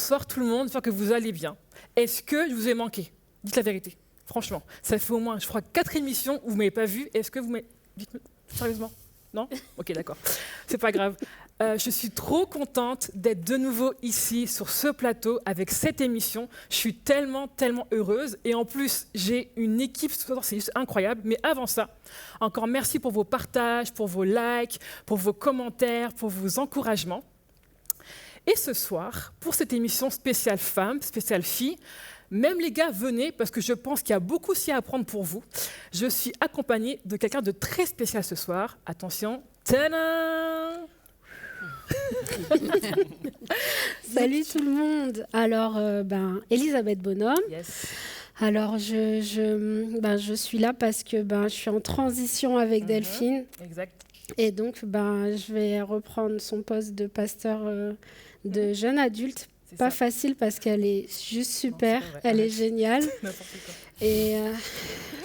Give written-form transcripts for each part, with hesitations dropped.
bonsoir tout le monde, j'espère que vous allez bien. Est-ce que je vous ai manqué? Dites la vérité, franchement. Ça fait au moins, je crois, 4 émissions où vous ne m'avez pas vu. Est-ce que vous m'avez... Dites-moi, sérieusement? Non? Ok, d'accord. C'est pas grave. Je suis trop contente d'être de nouveau ici, sur ce plateau, avec cette émission. Je suis tellement heureuse. Et en plus, j'ai une équipe, c'est juste incroyable. Mais avant ça, encore merci pour vos partages, pour vos likes, pour vos commentaires, pour vos encouragements. Et ce soir, pour cette émission spéciale femmes, spéciale filles, même les gars, venez, parce que je pense qu'il y a beaucoup aussi à apprendre pour vous. Je suis accompagnée de quelqu'un de très spécial ce soir. Attention, tadam! Salut tout le monde. Alors, Elisabeth Bonhomme. Yes. Alors, je suis là parce que je suis en transition avec Delphine. Exact. Et donc, je vais reprendre son poste de pasteur de jeunes adultes. Pas facile parce qu'elle est juste super, elle est géniale. N'importe quoi. Et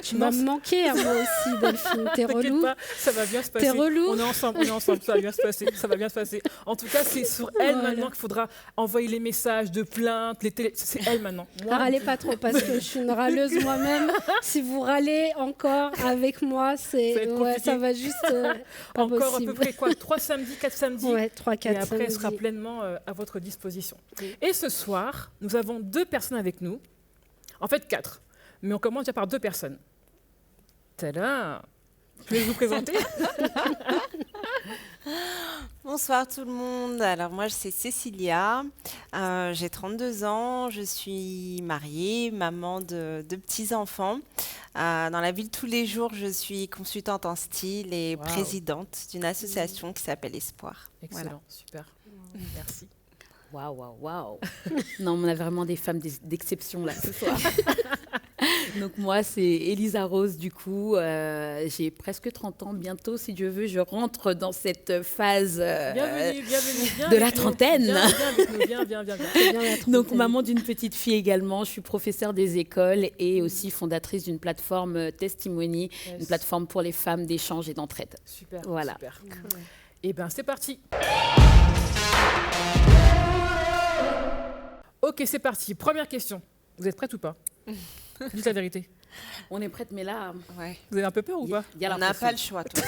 tu m'as manqué à moi aussi, Delphine. T'es relou. Pas, ça va bien se passer. T'es relou. On est ensemble, ça va bien se passer. Ça va bien se passer. En tout cas, c'est sur elle maintenant qu'il faudra envoyer les messages de plainte, les télé. C'est elle maintenant. Moi, râlez pas trop parce que je suis une râleuse moi-même. Si vous râlez encore avec moi, ça va juste pas encore possible. À peu près quoi, 3 samedis, 4 samedis. Ouais, 3, 4 Et après, samedis. elle sera pleinement à votre disposition. Oui. Et ce soir, nous avons 2 personnes avec nous. En fait, 4. Mais on commence déjà par 2 personnes. Tada! Je vais vous présenter. Bonsoir tout le monde. Alors moi, c'est Cécilia. J'ai 32 ans. Je suis mariée, maman de 2 petits-enfants. Dans la vie de tous les jours, je suis consultante en style et présidente d'une association qui s'appelle Espoir. Excellent, voilà. Super. Merci. Waouh. Non, on a vraiment des femmes d'exception là ce soir. Donc moi, c'est Elisa Rose du coup. J'ai presque 30 ans bientôt, si Dieu veut. Je rentre dans cette phase bienvenue, de la trentaine. Viens. Donc maman d'une petite fille également. Je suis professeure des écoles et aussi fondatrice d'une plateforme Testimony, une plateforme pour les femmes d'échange et d'entraide. Super, voilà. Super. Et bien, c'est parti. Ok, c'est parti. Première question. Vous êtes prête ou pas? Dites la vérité. On est prête, mais là... Ouais. Vous avez un peu peur ou pas? On n'a pas le choix, toi.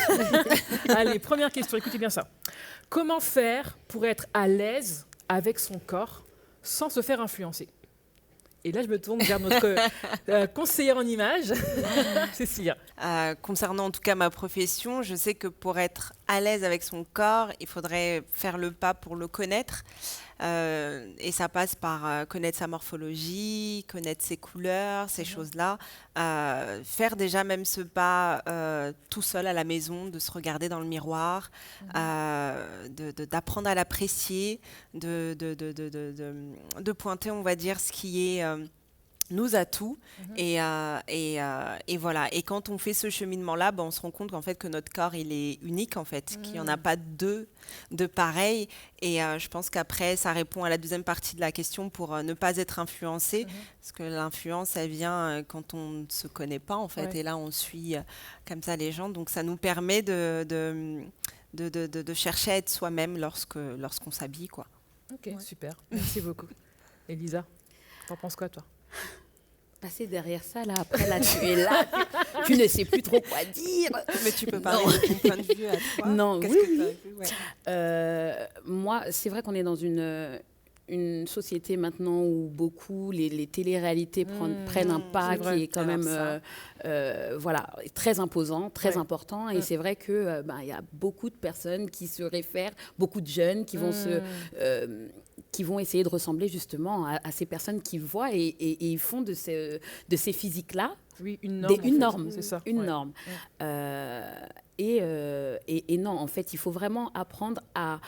Allez, première question. Écoutez bien ça. Comment faire pour être à l'aise avec son corps sans se faire influencer? Et là, je me tourne vers notre conseillère en images, Cécilia. Concernant en tout cas ma profession, je sais que pour être à l'aise avec son corps, il faudrait faire le pas pour le connaître. Et ça passe par connaître sa morphologie, connaître ses couleurs, ces choses-là. Faire déjà même ce pas tout seul à la maison, de se regarder dans le miroir, d'apprendre à l'apprécier, de pointer, on va dire, ce qui est... nos atouts et voilà. Et quand on fait ce cheminement-là, on se rend compte qu'en fait que notre corps il est unique en fait, qu'il n'y en a pas deux de pareil. Et je pense qu'après ça répond à la deuxième partie de la question pour ne pas être influencé, parce que l'influence elle vient quand on ne se connaît pas en fait. Et là on suit comme ça les gens, donc ça nous permet de chercher à être soi-même lorsqu'on s'habille quoi. Ok, super. Merci beaucoup. Elisa, t'en penses quoi toi? Passer derrière ça, là, après, là, tu es là, tu ne sais plus trop quoi dire. Mais tu peux parler de ton point de vue à toi. Non, Qu'est-ce que tu as vu? Moi, c'est vrai qu'on est dans une société maintenant où beaucoup, les téléréalités prennent un pas qui est quand même très imposant, très important. Et c'est vrai qu'il y a beaucoup de personnes qui se réfèrent, beaucoup de jeunes qui vont qui vont essayer de ressembler justement à ces personnes qu'ils voient et ils font de ces physiques-là une norme, c'est ça. Une norme. Et non, en fait, il faut vraiment apprendre à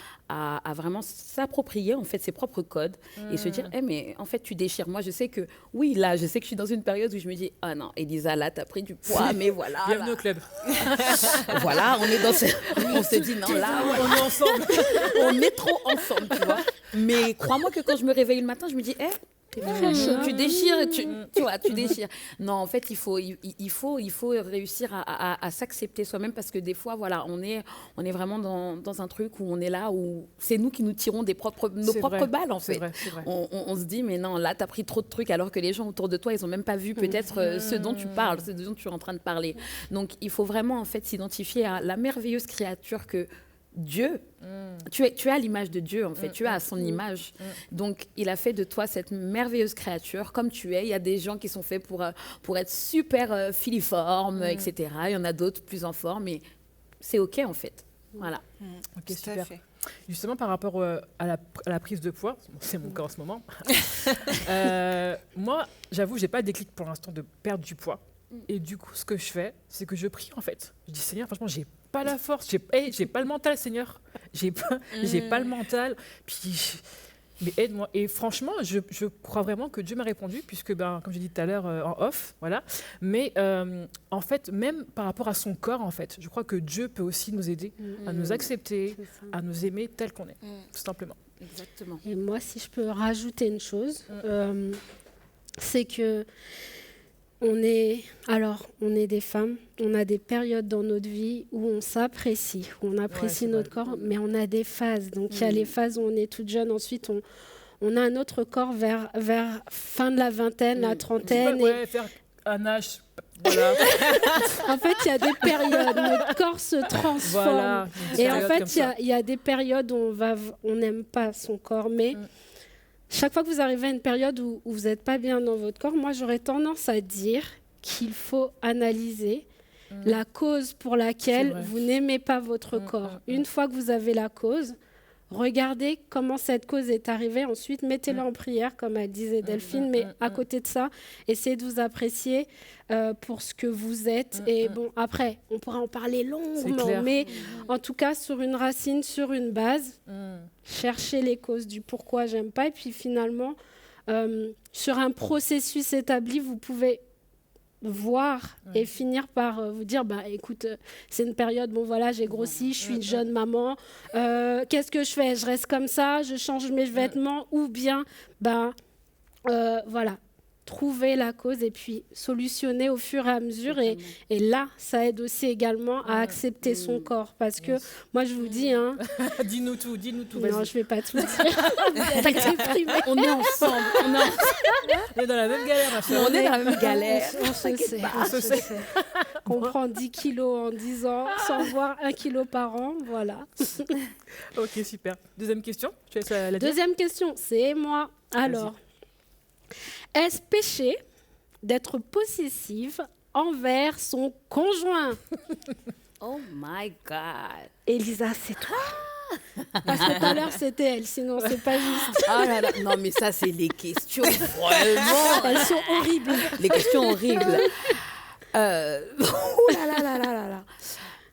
vraiment s'approprier en fait ses propres codes et se dire, mais en fait, tu déchires. Moi, je sais que, je sais que je suis dans une période où je me dis, ah non, Elisa, là, t'as pris du poids, mais voilà. Bienvenue au club. Voilà, on est dans on se dit, non, là, on est ensemble. On est trop ensemble, tu vois. Mais crois-moi que quand je me réveille le matin, je me dis, Tu déchires, tu vois, tu déchires. Non, en fait, il faut réussir à s'accepter soi-même parce que des fois, voilà, on est vraiment dans un truc où on est là, où c'est nous qui nous tirons nos propres balles, en fait. C'est vrai. On se dit, mais non, là, tu as pris trop de trucs alors que les gens autour de toi, ils n'ont même pas vu peut-être ce dont tu parles, ce dont tu es en train de parler. Donc, il faut vraiment, en fait, s'identifier à la merveilleuse créature que Dieu, tu es à l'image de Dieu, en fait, tu es à son image. Donc, il a fait de toi cette merveilleuse créature, comme tu es. Il y a des gens qui sont faits pour être super filiformes, etc. Il y en a d'autres plus en forme, mais c'est OK, en fait. Voilà. Ok, Tout à super. fait. Justement, par rapport à la prise de poids, c'est mon cas en ce moment. Moi, j'avoue, j'ai pas de déclic pour l'instant de perdre du poids. Et du coup, ce que je fais, c'est que je prie, en fait. Je dis, Seigneur, franchement, j'ai pas la force, j'ai pas le mental, Seigneur. J'ai pas le mental. Puis, mais aide-moi. Et franchement, je crois vraiment que Dieu m'a répondu, puisque, comme j'ai dit tout à l'heure, en off, voilà. Mais en fait, même par rapport à son corps, en fait, je crois que Dieu peut aussi nous aider à nous accepter, à nous aimer tel qu'on est, tout simplement. Exactement. Et moi, si je peux rajouter une chose, c'est que on est des femmes, on a des périodes dans notre vie où on s'apprécie, où on apprécie notre corps, mais on a des phases. Donc, il y a les phases où on est toute jeune, ensuite on a un autre corps vers fin de la vingtaine, la trentaine. Faire un âge, voilà. En fait, il y a des périodes, notre corps se transforme. Voilà, et en fait, il y a des périodes où on n'aime pas son corps, mais chaque fois que vous arrivez à une période où vous n'êtes pas bien dans votre corps, moi, j'aurais tendance à dire qu'il faut analyser la cause pour laquelle vous n'aimez pas votre corps. Une fois que vous avez la cause, regardez comment cette cause est arrivée. Ensuite, mettez-la en prière, comme elle disait Delphine. Mais à côté de ça, essayez de vous apprécier pour ce que vous êtes. Et bon, après, on pourra en parler longuement. Mais en tout cas, sur une racine, sur une base, cherchez les causes du pourquoi j'aime pas. Et puis finalement, sur un processus établi, vous pouvez voir et finir par vous dire écoute, c'est une période, bon voilà, j'ai grossi, je suis une jeune maman, qu'est-ce que je fais? Je reste comme ça, je change mes vêtements, ou bien voilà, trouver la cause et puis solutionner au fur et à mesure. Et là, ça aide aussi également à accepter son corps, parce que moi je vous dis dis-nous tout, non, je vais pas tout dire. On est ensemble, on est dans la même galère, ma soeur. On est dans la même galère. On se sait. On prend 10 kilos en 10 ans sans voir 1 kilo par an, voilà. Ok, super. Deuxième question, tu laisses la dire. Deuxième question, c'est moi. Alors, est-ce péché d'être possessive envers son conjoint? Oh my God. Elisa, c'est toi? Parce que tout à l'heure, c'était elle, sinon c'est pas juste. Ah là là, non mais ça, c'est les questions vraiment... Elles sont horribles. Les questions horribles. Oh là là là là là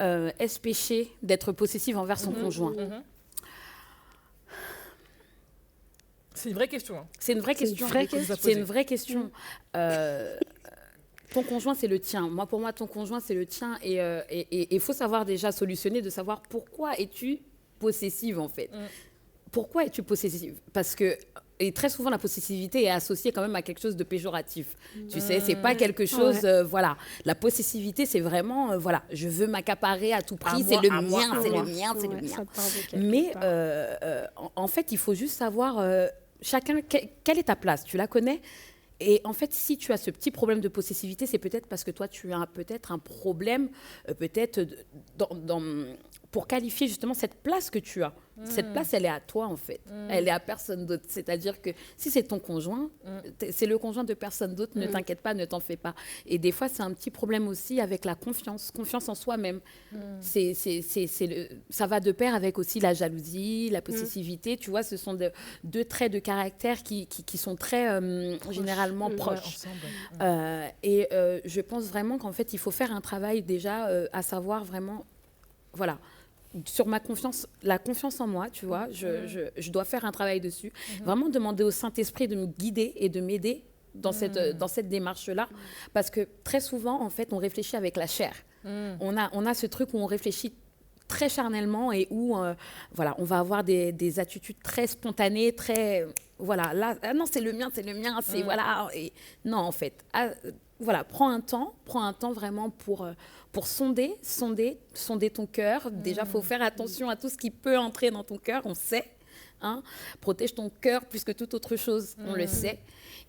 là. Est-ce péché d'être possessive envers son conjoint? C'est une vraie question. C'est une vraie question. C'est une vraie question. Ton conjoint, c'est le tien. Pour moi, ton conjoint, c'est le tien. Et il faut savoir déjà solutionner, de savoir pourquoi es-tu possessive, en fait. Pourquoi es-tu possessive? Parce que, et très souvent, la possessivité est associée quand même à quelque chose de péjoratif. Tu sais, c'est pas quelque chose... voilà. La possessivité, c'est vraiment... voilà, je veux m'accaparer à tout prix. C'est le mien, c'est le mien, c'est le mien. Mais en fait, il faut juste savoir... chacun, quelle est ta place? Tu la connais? Et en fait, si tu as ce petit problème de possessivité, c'est peut-être parce que toi, tu as peut-être un problème, pour qualifier justement cette place que tu as. Cette place, elle est à toi, en fait. Elle est à personne d'autre. C'est-à-dire que si c'est ton conjoint, c'est le conjoint de personne d'autre, ne t'inquiète pas, ne t'en fais pas. Et des fois, c'est un petit problème aussi avec la confiance en soi-même. Ça va de pair avec aussi la jalousie, la possessivité. Tu vois, ce sont deux traits de caractère qui sont très généralement proches. Et je pense vraiment qu'en fait, il faut faire un travail déjà à savoir vraiment, voilà, sur ma confiance, la confiance en moi, tu vois, je dois faire un travail dessus. Vraiment demander au Saint-Esprit de me guider et de m'aider dans cette démarche-là. Parce que très souvent, en fait, on réfléchit avec la chair. On a ce truc où on réfléchit très charnellement et où voilà, on va avoir des attitudes très spontanées, très voilà, là non, c'est le mien, c'est voilà et non en fait. Voilà, prends un temps vraiment pour sonder ton cœur. Déjà, faut faire attention à tout ce qui peut entrer dans ton cœur, on sait. Hein. Protège ton cœur plus que toute autre chose, on le sait.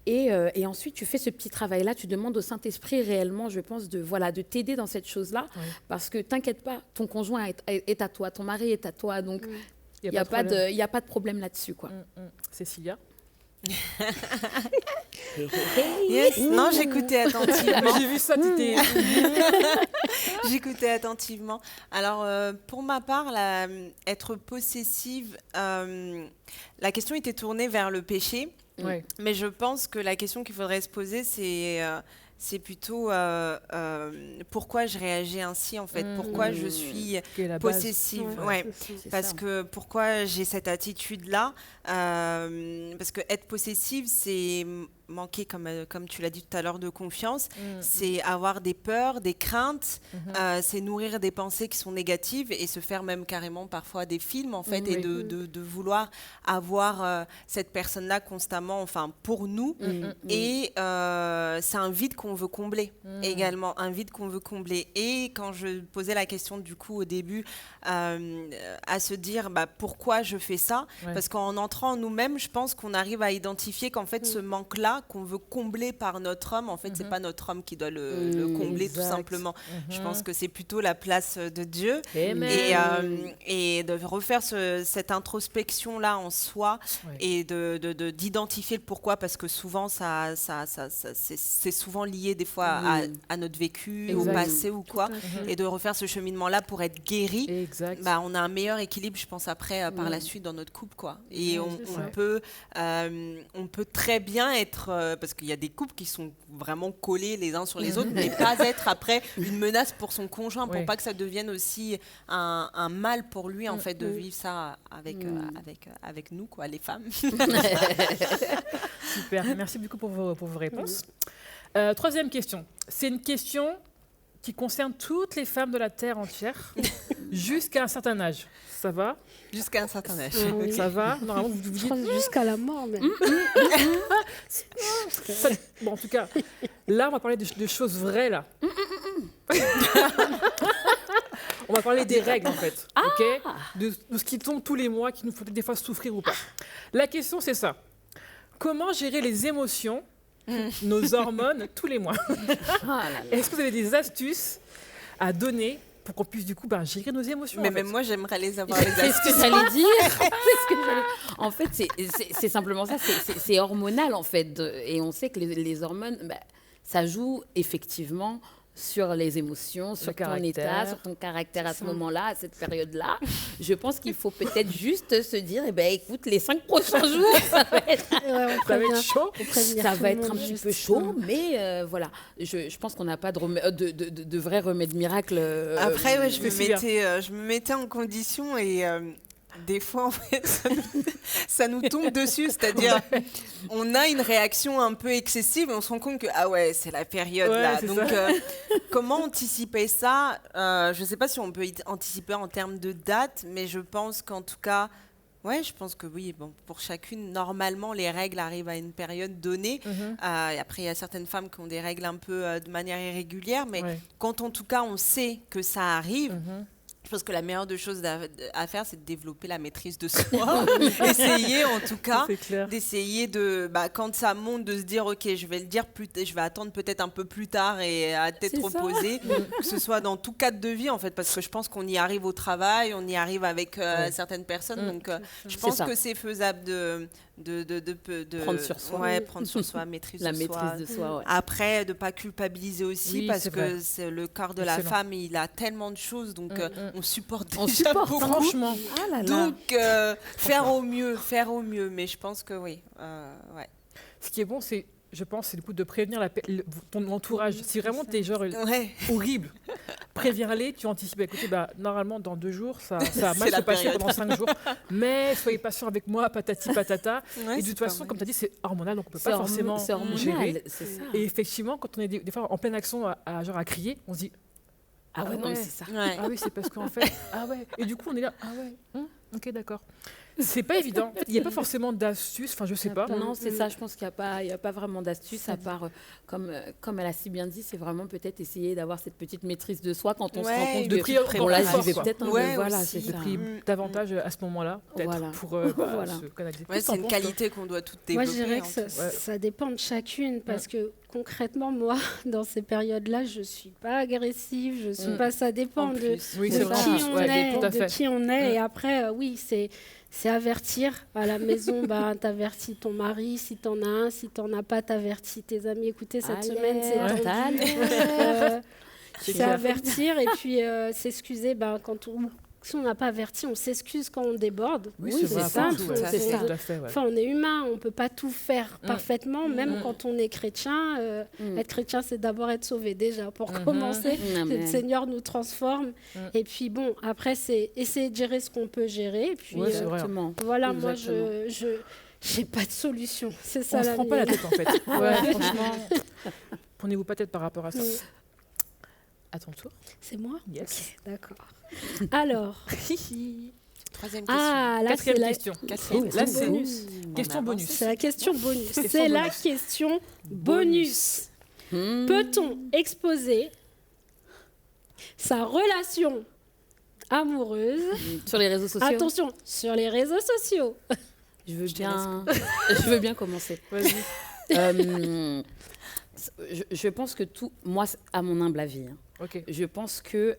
Et ensuite, tu fais ce petit travail-là, tu demandes au Saint-Esprit réellement, je pense, de t'aider dans cette chose-là. Oui. Parce que t'inquiète pas, ton conjoint est à toi, ton mari est à toi, donc il n'y a pas de problème là-dessus, quoi. Cécilia? Yes. Non, j'écoutais attentivement. J'ai vu ça, t'étais... J'écoutais attentivement. Alors, pour ma part, être possessive, la question était tournée vers le péché. Ouais. Mais je pense que la question qu'il faudrait se poser, c'est plutôt pourquoi je réagis ainsi, en fait. Pourquoi je suis possessive. Ouais. Parce que pourquoi j'ai cette attitude-là. Parce que être possessive, c'est manquer, comme tu l'as dit tout à l'heure, de confiance. C'est avoir des peurs, des craintes. C'est nourrir des pensées qui sont négatives et se faire même carrément parfois des films, en fait, et de vouloir avoir cette personne-là constamment, enfin, pour nous. Et c'est un vide qu'on veut combler également, un vide qu'on veut combler. Et quand je posais la question, du coup, au début, à se dire pourquoi je fais ça, parce qu'en entrant en nous-mêmes, je pense qu'on arrive à identifier qu'en fait, ce manque-là, qu'on veut combler par notre homme, en fait, c'est pas notre homme qui doit le combler, tout simplement. Je pense que c'est plutôt la place de Dieu. Et de refaire cette introspection-là en soi et d'identifier le pourquoi, parce que souvent, c'est souvent lié des fois à notre vécu, au passé ou quoi, et de refaire ce cheminement-là pour être guéri. On a un meilleur équilibre, je pense, après, par la suite dans notre couple, quoi. Et on peut très bien être, parce qu'il y a des couples qui sont vraiment collés les uns sur les autres, mais pas être après une menace pour son conjoint, pour pas que ça devienne aussi un mal pour lui, en fait, de vivre ça avec nous, quoi, les femmes. Super, merci beaucoup pour vos réponses. Troisième question. C'est une question qui concerne toutes les femmes de la Terre entière, jusqu'à un certain âge. Ça va? Jusqu'à un certain âge. Ça va? Normalement, vous dites... Jusqu'à la mort, même. Bon, en tout cas, là, on va parler de choses vraies, là. On va parler des règles, en fait. Okay, de ce qui tombe tous les mois, qui nous fait des fois souffrir ou pas. La question, c'est ça. Comment gérer les émotions, nos hormones, tous les mois? Est-ce que vous avez des astuces à donner pour qu'on puisse du coup gérer nos émotions? Mais même moi, j'aimerais les avoir, les astuces. C'est ce que j'allais dire. En fait, c'est simplement ça. C'est hormonal, en fait. Et on sait que les hormones, ça joue effectivement sur les émotions, sur ton état, sur ton caractère à ce moment-là, à cette période-là. Je pense qu'il faut peut-être juste se dire, écoute, les 5 prochains jours, ça va être chaud. Ça va être un petit peu chaud, mais voilà. Je pense qu'on n'a pas de vrai remède miracle. Après, je me mettais en condition et... des fois, en fait, ça nous tombe dessus, c'est-à-dire on a une réaction un peu excessive et on se rend compte que c'est la période là. Donc, comment anticiper ça? Je ne sais pas si on peut anticiper en termes de date, mais je pense qu'en tout cas, je pense que oui. Bon, pour chacune, normalement, les règles arrivent à une période donnée. Et après, il y a certaines femmes qui ont des règles un peu de manière irrégulière, mais quand en tout cas on sait que ça arrive. Je pense que la meilleure des choses à faire, c'est de développer la maîtrise de soi. Essayer, en tout cas, d'essayer de, quand ça monte, de se dire, OK, je vais le dire je vais attendre peut-être un peu plus tard et à tête reposée, que ce soit dans tout cadre de vie, en fait, parce que je pense qu'on y arrive au travail, on y arrive avec certaines personnes. Donc, je pense que c'est faisable de prendre sur soi. Prendre sur soi, maîtrise la maîtrise de soi. Après, de ne pas culpabiliser aussi, parce que c'est le corps de la femme, il a tellement de choses, donc on supporte déjà beaucoup. Franchement. Donc, faire au mieux. Mais je pense que oui. Ce qui est bon, je pense, c'est le coup de prévenir ton entourage. Si vraiment t'es genre horrible, préviens-les, tu anticipes. Écoutez, normalement, dans 2 jours, ça va mal se passer pendant 5 jours. Mais soyez patient avec moi, patati patata. Et de toute façon, comme tu as dit, c'est hormonal, donc on ne peut pas forcément gérer. C'est ça. Et effectivement, quand on est des fois en pleine action à crier, on se dit Ah ouais, non, mais c'est ça. Ouais. Ah oui, c'est parce qu'en fait, ah ouais. Et du coup, on est là, ah ouais, ok, d'accord. C'est pas évident. En fait, il n'y a pas forcément d'astuces. Enfin, je sais pas. Non, c'est ça. Je pense qu'il n'y a pas vraiment d'astuce à part, comme elle a si bien dit, c'est vraiment peut-être essayer d'avoir cette petite maîtrise de soi quand on se rend compte de que prier bon, là, encore j'y vais plus peut-être. fort, Ouais, voilà, aussi. c'est de ça. prier davantage à ce moment-là, peut-être, Voilà. pour Voilà. se canaliser. Ouais, Qu'est-ce c'est que une t'en penses, toi qualité qu'on doit toutes Moi, développer. je dirais en que fait. ça dépend de chacune parce que concrètement, moi, dans ces périodes-là, je suis pas agressive, je suis pas. Ça dépend En de, plus. Oui, de c'est vrai. qui on Ouais, est, tout à de fait. qui on est. Et après, oui, c'est avertir à la maison. T'avertis ton mari si t'en as un, si t'en as pas, t'avertis tes amis. Écoutez, cette semaine, c'est Alerte, tendu. alerte. C'est clair. avertir et puis s'excuser quand si on n'a pas averti, on s'excuse quand on déborde. Oui, c'est vrai, simple. après tout, ouais. c'est C'est ça. tout à fait, ouais. Enfin, on est humain, on ne peut pas tout faire parfaitement, même quand on est chrétien. Être chrétien, c'est d'abord être sauvé déjà, pour commencer. Amen. Le Seigneur nous transforme. Et puis bon, après, c'est essayer de gérer ce qu'on peut gérer. Et puis Ouais, c'est vrai. Exactement. voilà, Exactement. moi, je j'ai pas de solution. C'est ça On se la prend pas la mienne. tête, en fait. Ouais, franchement, prenez-vous pas tête par rapport à ça. À ton tour. C'est moi Yes. Ok, d'accord. Alors, Troisième question. là, c'est Quatrième la question. Quatrième Là, question. c'est bonus. question avance. bonus. C'est la question bonus. Question C'est la bonus. question bonus. Peut-on exposer sa relation amoureuse, Sur les réseaux sociaux. attention, sur les réseaux sociaux? Je veux bien commencer. Vas-y. Je pense que tout, moi, à mon humble avis, Ok. je pense que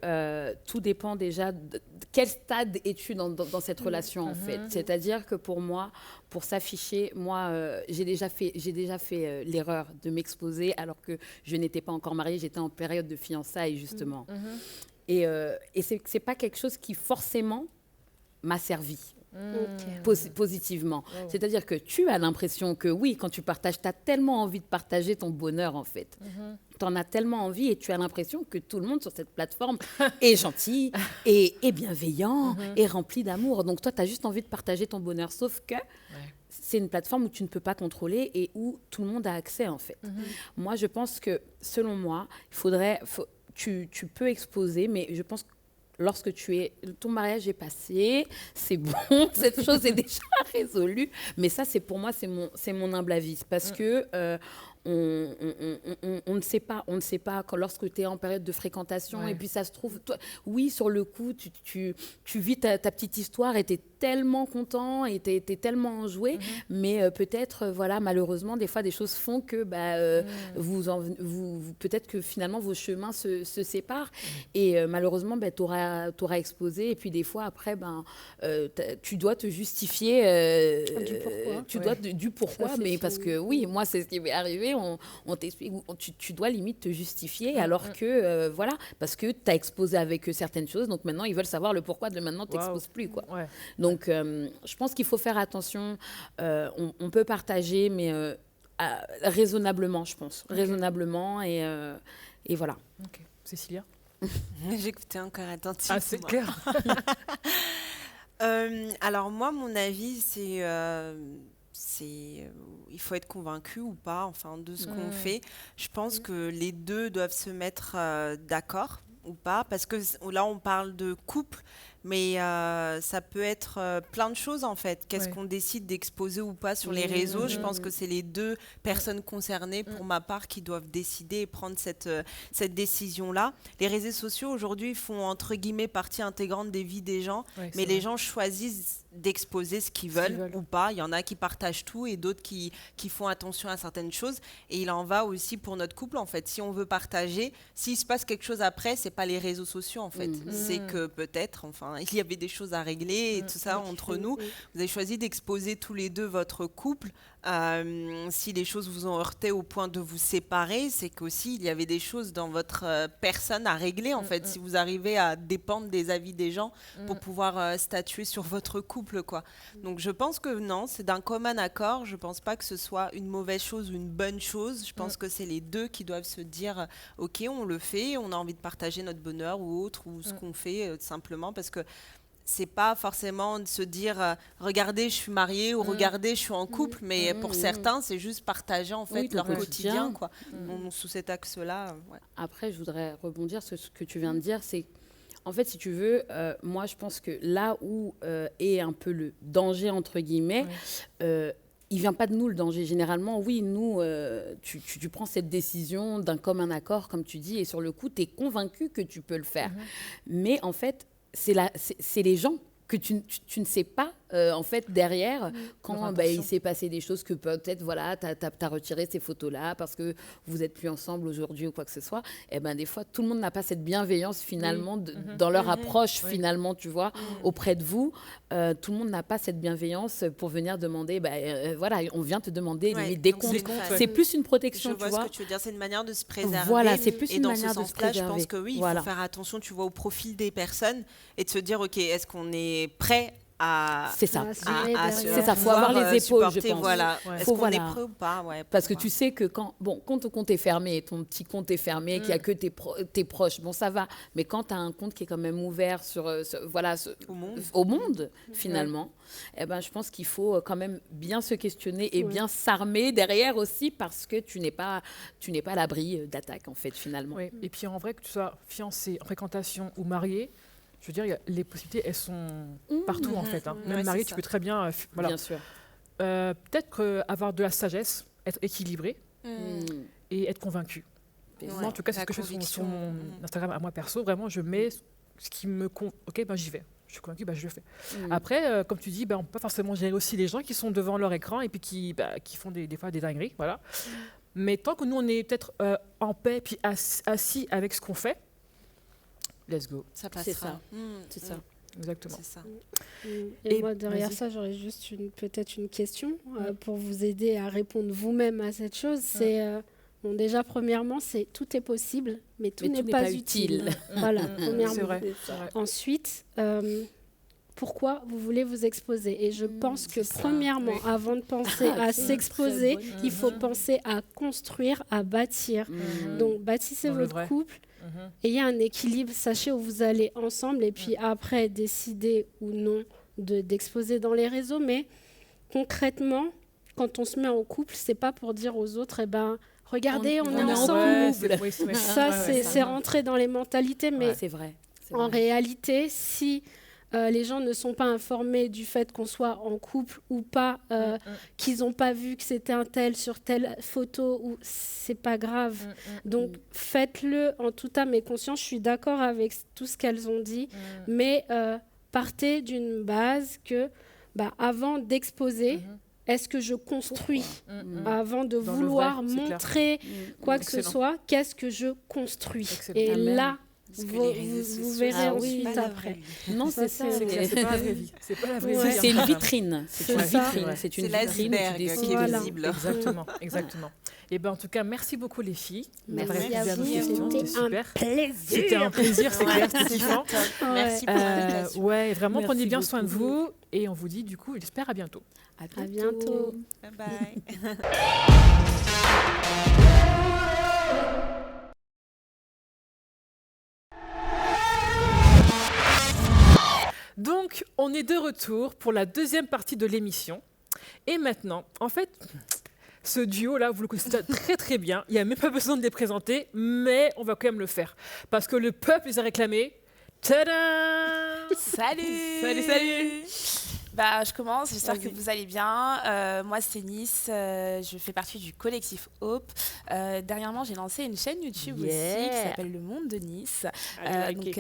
tout dépend déjà de quel stade es-tu dans cette relation en fait. C'est-à-dire que pour moi, pour s'afficher, moi, j'ai déjà fait l'erreur de m'exposer alors que je n'étais pas encore mariée, j'étais en période de fiançailles justement. Et c'est pas quelque chose qui forcément m'a servi. Positivement. Wow. C'est-à-dire que tu as l'impression que oui, quand tu partages, tu as tellement envie de partager ton bonheur en fait. Tu en as tellement envie et tu as l'impression que tout le monde sur cette plateforme est gentil, est bienveillant, est rempli d'amour. Donc toi, tu as juste envie de partager ton bonheur. Sauf que c'est une plateforme où tu ne peux pas contrôler et où tout le monde a accès en fait. Moi, je pense que selon moi, tu peux exposer, mais je pense que lorsque ton mariage est passé, c'est bon, cette chose est déjà résolue. Mais ça, c'est pour moi, c'est mon humble avis. Parce que on ne sait pas lorsque tu es en période de fréquentation et puis ça se trouve, toi, oui, sur le coup, tu vis ta petite histoire et tu es tellement content et tu es tellement enjoué, mais peut-être, voilà, malheureusement, des fois, des choses font que peut-être que finalement, vos chemins se séparent et malheureusement, tu auras exposé et puis des fois, après, tu dois te justifier. Du pourquoi. Tu dois du pourquoi, Ça, c'est mais fini. parce que oui, moi, c'est ce qui m'est arrivé. On t'explique, tu dois limite te justifier alors que, voilà, parce que tu as exposé avec eux certaines choses, donc maintenant ils veulent savoir le pourquoi de maintenant tu n'exposes plus, quoi. Ouais. Donc je pense qu'il faut faire attention, on peut partager, mais raisonnablement, je pense. Raisonnablement et voilà. Ok. Cécilia. J'écoutais encore attentivement. Ah, c'est clair. Alors moi, mon avis, il faut être convaincu ou pas, enfin, de ce qu'on fait. Je pense que les deux doivent se mettre d'accord ou pas, parce que là, on parle de couple, mais ça peut être plein de choses en fait. Qu'est-ce qu'on décide d'exposer ou pas sur les réseaux? Je pense que c'est les deux personnes concernées, pour ma part, qui doivent décider et prendre cette décision-là. Les réseaux sociaux, aujourd'hui, font entre guillemets partie intégrante des vies des gens, mais les gens choisissent d'exposer ce qu'ils veulent ou pas. Il y en a qui partagent tout et d'autres qui font attention à certaines choses. Et il en va aussi pour notre couple, en fait. Si on veut partager, s'il se passe quelque chose après, c'est pas les réseaux sociaux, en fait. C'est que peut-être, enfin, il y avait des choses à régler et tout ça entre nous. Vous avez choisi d'exposer tous les deux votre couple. Si les choses vous ont heurté au point de vous séparer, c'est qu'aussi il y avait des choses dans votre personne à régler, en fait. Si vous arrivez à dépendre des avis des gens pour pouvoir statuer sur votre couple, quoi. Donc je pense que non, c'est d'un commun accord. Je pense pas que ce soit une mauvaise chose ou une bonne chose. Je pense que c'est les deux qui doivent se dire ok, on le fait, on a envie de partager notre bonheur ou autre, ou ce qu'on fait, simplement parce que c'est pas forcément de se dire regardez, je suis mariée ou regardez, je suis en couple, mais pour certains, c'est juste partager en fait Oui, ton leur quotidien. quotidien, quoi. Sous cet axe-là, ouais. Après, je voudrais rebondir sur ce que tu viens de dire, c'est en fait, si tu veux, moi, je pense que là où est un peu le danger, entre guillemets, il vient pas de nous, le danger. Généralement, oui, nous, tu prends cette décision d'un commun accord, comme tu dis, et sur le coup, tu es convaincu que tu peux le faire. Mais en fait, c'est les gens que tu ne sais pas, en fait, derrière, quand il s'est passé des choses que peut-être, voilà, tu as retiré ces photos-là parce que vous n'êtes plus ensemble aujourd'hui ou quoi que ce soit. Et ben des fois, tout le monde n'a pas cette bienveillance, finalement, dans leur approche, finalement, tu vois, auprès de vous. Tout le monde n'a pas cette bienveillance pour venir demander, voilà, on vient te demander des comptes. C'est plus une protection, je tu vois. vois ce que tu veux dire, c'est une manière de se préserver. Voilà, c'est plus et une dans manière ce de se sens-là, préserver. je pense que oui, il faut faire attention, tu vois, au profil des personnes et de se dire, ok, est-ce qu'on est prêt à... C'est ça. C'est ça, faut avoir les épaules, je pense. Voilà. Est-ce qu'on est prêt ou pas, parce que tu sais que quand ton compte est fermé, ton petit compte est fermé, qu'il n'y a que tes proches, bon, ça va. Mais quand tu as un compte qui est quand même ouvert au monde, finalement, eh ben, je pense qu'il faut quand même bien se questionner et bien s'armer derrière aussi, parce que tu n'es pas à l'abri d'attaques, en fait, finalement. Oui. Et puis, en vrai, que tu sois fiancé, en fréquentation ou marié, je veux dire, les possibilités, elles sont partout, en fait. Même marié, tu peux très bien... voilà. Bien sûr. Peut-être avoir de la sagesse, être équilibré et être convaincu. Moi, en tout cas, c'est ce que je fais sur mon Instagram à moi perso. Vraiment, je mets ce qui me... Ok, j'y vais. Je suis convaincue, je le fais. Après, comme tu dis, on ne peut pas forcément gérer aussi les gens qui sont devant leur écran et puis qui font des fois des dingueries. Voilà. Mais tant que nous, on est peut-être en paix puis assis avec ce qu'on fait, let's go. Ça passera. C'est ça. Exactement. C'est ça. Et moi, derrière ça, j'aurais juste peut-être une question pour vous aider à répondre vous-même à cette chose. C'est, déjà, premièrement, c'est tout est possible, mais tout n'est pas utile. Voilà, premièrement. C'est vrai. Ensuite, pourquoi vous voulez vous exposer? Et je pense que premièrement, avant de penser à s'exposer, il faut penser à construire, à bâtir. Donc, bâtissez votre couple. Ayez un équilibre, sachez où vous allez ensemble et puis après décider ou non d'exposer dans les réseaux. Mais concrètement, quand on se met en couple, c'est pas pour dire aux autres, regardez, on est ensemble. C'est rentrer dans les mentalités, mais c'est vrai. En réalité, si les gens ne sont pas informés du fait qu'on soit en couple ou pas, qu'ils n'ont pas vu que c'était un tel sur telle photo, ou c'est pas grave. Donc faites-le en toute âme et conscience. Je suis d'accord avec tout ce qu'elles ont dit, mais partez d'une base que, avant d'exposer, est-ce que je construis avant de vouloir montrer quoi que ce soit? Qu'est-ce que je construis? Et là, vous verrez ensuite après. Non, c'est ça. C'est pas la vraie vie. C'est pas la vraie vie. C'est une vitrine. C'est une vitrine qui est visible. Exactement. Et en tout cas, merci beaucoup les filles. Merci à vous. C'était un plaisir, c'est clair, c'était kiffant. Merci pour l'invitation. Vraiment, prenez bien soin de vous. Et on vous dit du coup, j'espère à bientôt. À bientôt. Bye bye. Donc, on est de retour pour la deuxième partie de l'émission. Et maintenant, en fait, ce duo-là, vous le connaissez très très bien. Il n'y a même pas besoin de les présenter, mais on va quand même le faire. Parce que le peuple les a réclamés. Tadam! Salut! Salut! Je commence, j'espère que vous allez bien. Moi, c'est Nice, je fais partie du collectif Hope. Dernièrement, j'ai lancé une chaîne YouTube aussi qui s'appelle Le Monde de Nice. Donc,